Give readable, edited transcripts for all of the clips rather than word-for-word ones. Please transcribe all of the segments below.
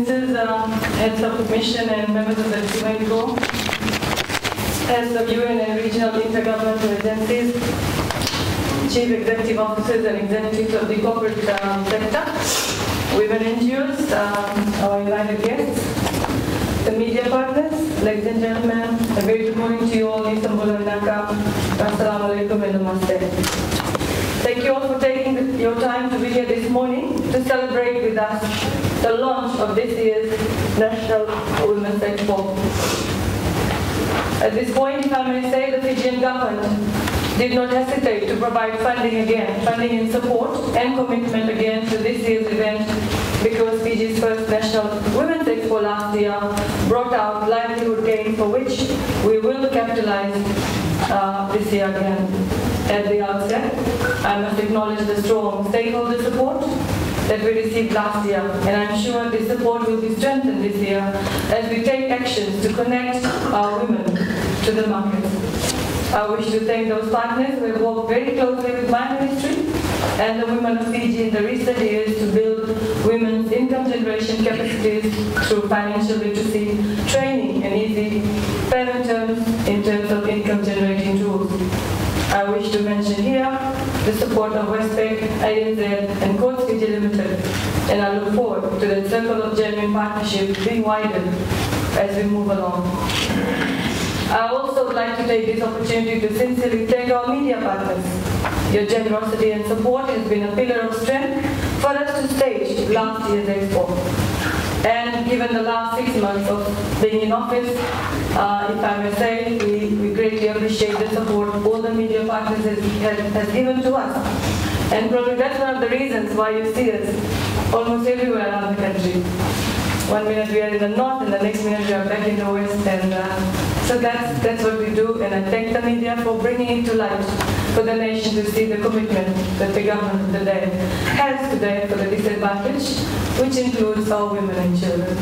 Excellencies, heads of mission and members of the Suva, heads of UN and regional intergovernmental agencies, chief executive officers and executives of the corporate sector, women NGOs, our invited guests, the media partners, ladies and gentlemen, a very good morning to you all in Istanbul and Dhaka. Assalamu alaikum and namaste. Thank you all for taking your time to be here this morning to celebrate with us the launch of this year's National Women's Expo. At this point, if I may say, the Fijian government did not hesitate to provide funding and support and commitment again to this year's event, because Fiji's first National Women's Expo last year brought out livelihood gains for which we will capitalize this year again. At the outset, I must acknowledge the strong stakeholder support that we received last year, and I'm sure this support will be strengthened this year as we take actions to connect our women to the markets. I wish to thank those partners who have worked very closely with my ministry and the women of Fiji in the recent years to build women's income generation capacities through financial literacy, training, and easy payment terms in terms of income generating tools. I wish to mention here the support of Westpac, ANZ, and Courts Fiji Limited, and I look forward to the circle of genuine partnership being widened as we move along. I also would like to take this opportunity to sincerely thank our media partners. Your generosity and support has been a pillar of strength for us to stage last year's Expo. And given the last 6 months of being in office, if I may say, we greatly appreciate the support all the media partners has given to us. And probably that's one of the reasons why you see us almost everywhere around the country. 1 minute we are in the north, and the next minute we are back in the west, and so that's what we do. And I thank the media for bringing it to light for the nation to see the commitment that the government of the day has today for the disadvantaged, which includes our women and children.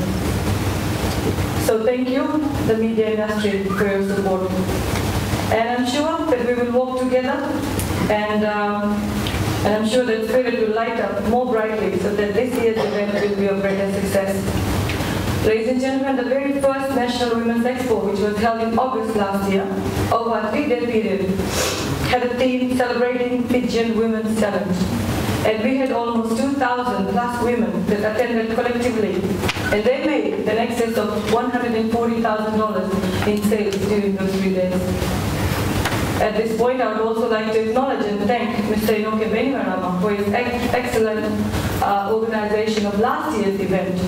So thank you, the media industry, for your support. And I'm sure that we will work together, and I'm sure that spirit will light up more brightly so that this year's event will be a greater success. Ladies and gentlemen, the very first National Women's Expo, which was held in August last year, over a 3-day period, had a theme celebrating Fijian women's talent. And we had almost 2,000 plus women that attended collectively, and they made an excess of $140,000 in sales during those 3 days. At this point, I would also like to acknowledge and thank Mr. Inoke Benimarama for his excellent organization of last year's event.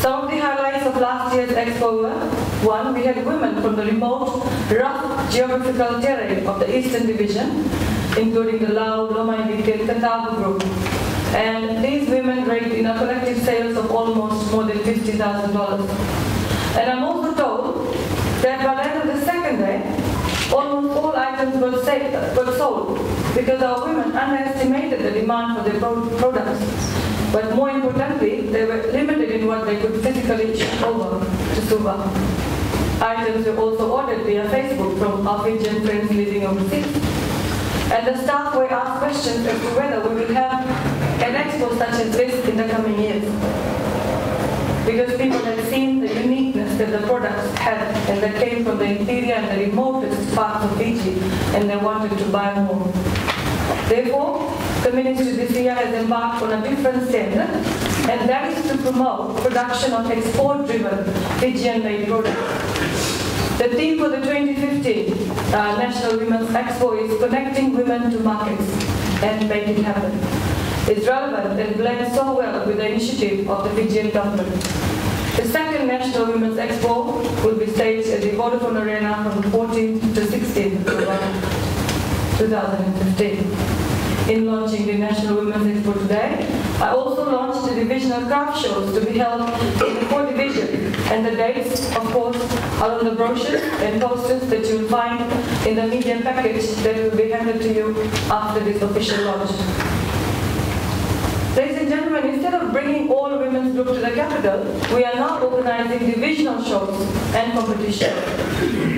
Some of the highlights of last year's Expo were: 1, we had women from the remote, rough geographical terrain of the Eastern Division, including the Lau, Loma Indike, and Katavu group. And these women raked in a collective sales of almost more than $50,000. And I'm also told that by the end of the second day, almost all items were sold because our women underestimated the demand for their products. But more importantly, they were limited in what they could physically ship over to Suva. Items were also ordered via Facebook from our Fijian friends living overseas. And the staff were asked questions as to whether we will have an expo such as this in the coming years. Because people had seen the uniqueness that the products had, and that came from the interior and the remotest parts of Fiji, and they wanted to buy more. Therefore, the Ministry this year has embarked on a different standard, and that is to promote production of export-driven Fijian-made products. The theme for the 2015 National Women's Expo is Connecting Women to Markets and Make It Happen. It's relevant and blends so well with the initiative of the Fijian government. The second National Women's Expo will be staged at the Vodafone Arena from 14th to 16th October 2015. In launching the National Women's Expo today, I also launched the divisional craft shows to be held in the 4 divisions, and the dates, of course, are on the brochures and posters that you will find in the media package that will be handed to you after this official launch. Ladies and gentlemen, instead of bringing all women's group to the capital, we are now organizing divisional shows and competitions.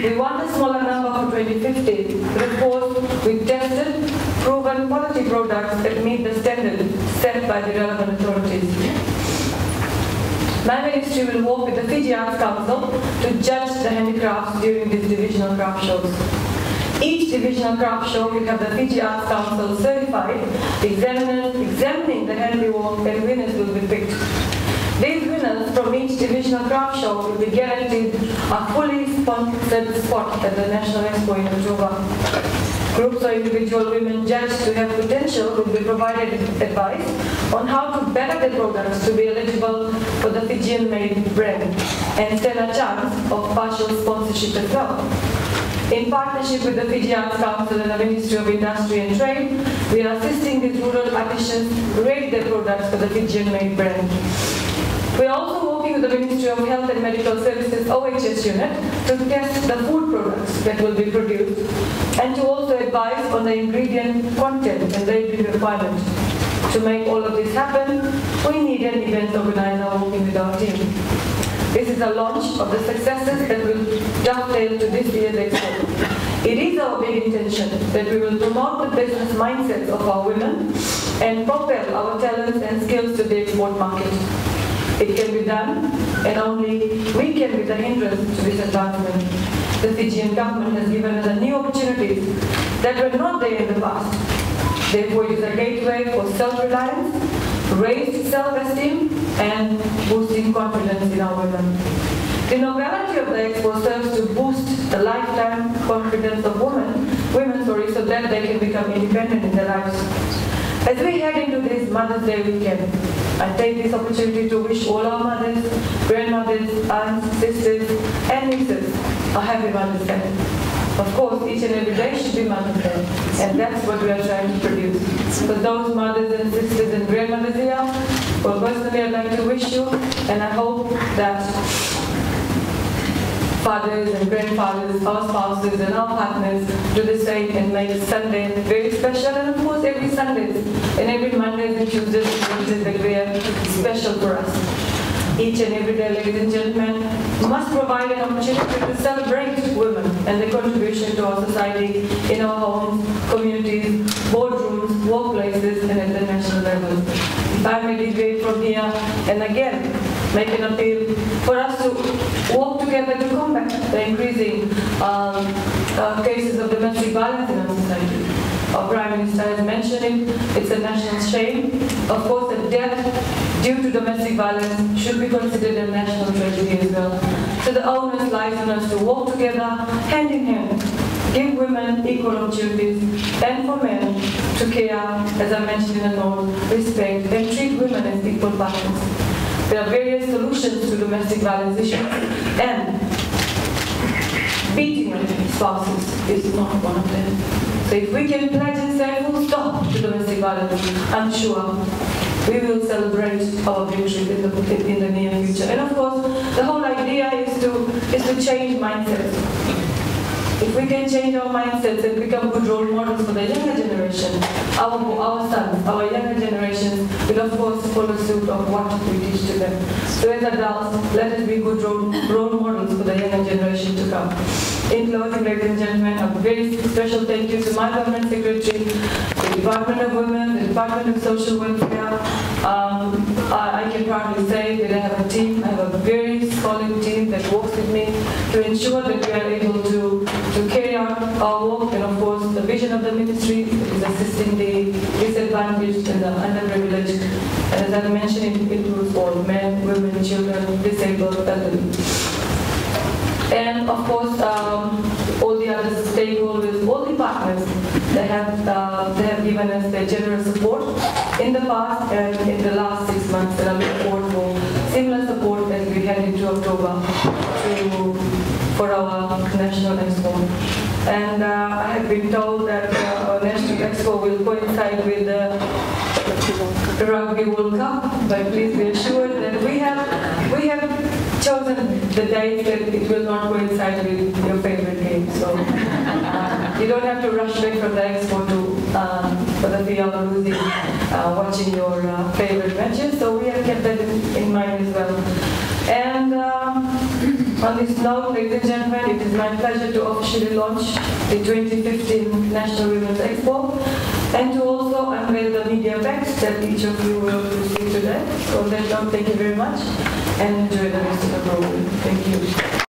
We want a smaller number for 2015, but of course, we tested, proven quality products that meet the standard set by the relevant authorities. my ministry will work with the Fiji Arts Council to judge the handicrafts during these divisional craft shows. Each divisional craft show will have the Fiji Arts Council certified examiners examining the handiwork, and winners will be picked. These winners from each divisional craft show will be guaranteed a fully sponsored spot at the National Expo in Suva. Groups or individual women judged to have potential will be provided advice on how to better their products to be eligible for the Fijian-made brand and stand a chance of partial sponsorship as well. In partnership with the Fiji Arts Council and the Ministry of Industry and Trade, we are assisting these rural artisans rate their products for the Fijian-made brand. We are also working with the Ministry of Health and Medical Services OHS unit to test the food products that will be produced and to also advise on the ingredient content and labeling requirement. To make all of this happen, we need an event organizer working with our team. This is a launch of the successes that will dovetail to this year's Expo. It is our big intention that we will promote the business mindsets of our women and propel our talents and skills to the export market. It can be done, and only we can be the hindrance to this advancement. The Fijian government has given us a new opportunities that were not there in the past. Therefore, it is a gateway for self-reliance, raised self-esteem, and boosting confidence in our women. The novelty of the Expo serves to boost the lifetime confidence of women, so that they can become independent in their lives. As we head into this Mother's Day weekend, I take this opportunity to wish all our mothers, grandmothers, aunts, sisters, and nieces a happy Mother's Day. Of course, each and every day should be Mother's Day, and that's what we are trying to produce. For those mothers and sisters and grandmothers here, well, personally, I'd like to wish you, and I hope that fathers and grandfathers, our spouses and our partners do the same and make Sunday very special, and of course every Sundays and every Mondays and Tuesdays and Wednesdays that we are special for us. Each and every day, ladies and gentlemen, must provide an opportunity to celebrate women and their contribution to our society in our homes, communities, boardrooms, workplaces, and at the national level. If I may deviate from here, and again, make an appeal for us to work together to combat the increasing cases of domestic violence in our society. Our Prime Minister has mentioned it, it's a national shame. Of course, the death due to domestic violence should be considered a national tragedy as well. So the onus lies on us to work together, hand in hand, give women equal opportunities, and for men to care, as I mentioned in the note, respect, and treat women as equal partners. There are various solutions to domestic violence issues, and beating spouses is not one of them. So if we can pledge and say full stop to domestic violence, I'm sure we will celebrate our victory in the near future. And of course, the whole idea is to change mindsets. If we can change our mindsets and become good role models for the younger generation, our sons, our younger generations will of course follow suit of what we teach to them. So as adults, let us be good role models for the younger generation to come. In closing, ladies and gentlemen, a very special thank you to my government secretary, the Department of Women, the Department of Social Welfare. I can proudly say that I have a team, I have a very solid team that works with me to ensure that we are able to carry out our work, and of course the vision of the ministry is assisting the disadvantaged and the underprivileged. And as I mentioned, it includes all men, women, children, disabled, elderly. And of course, all the other stakeholders, all the partners, they have given us their generous support in the past and in the last 6 months, and I look forward for similar support as we head into October for our National Expo. And I have been told that our National Expo will coincide with the Rugby World Cup, but please be assured that we have chosen the date that it will not coincide with your favorite game. So you don't have to rush back from the Expo for the fear of losing watching your favorite matches. So we have kept that in mind as well. And on this note, ladies and gentlemen, it is my pleasure to officially launch the 2015 National Women's Expo and to also unveil the media packs that each of you will receive today. that. So on that note, thank you very much and enjoy the rest of the program. Thank you.